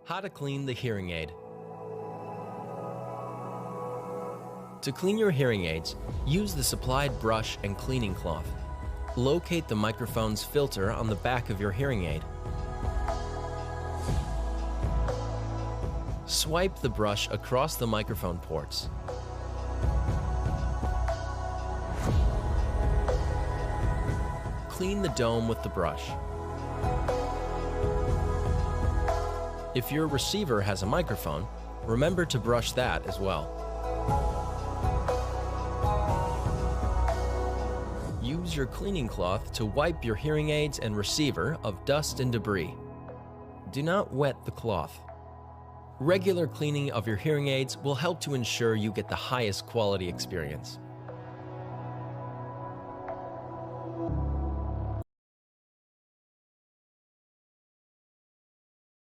How to clean the hearing aid. To clean your hearing aids, use the supplied brush and cleaning cloth. Locate the microphone's filter on the back of your hearing aid. Swipe the brush across the microphone ports. Clean the dome with the brush. If your receiver has a microphone, remember to brush that as well. Use your cleaning cloth to wipe your hearing aids and receiver of dust and debris. Do not wet the cloth. Regular cleaning of your hearing aids will help to ensure you get the highest quality experience.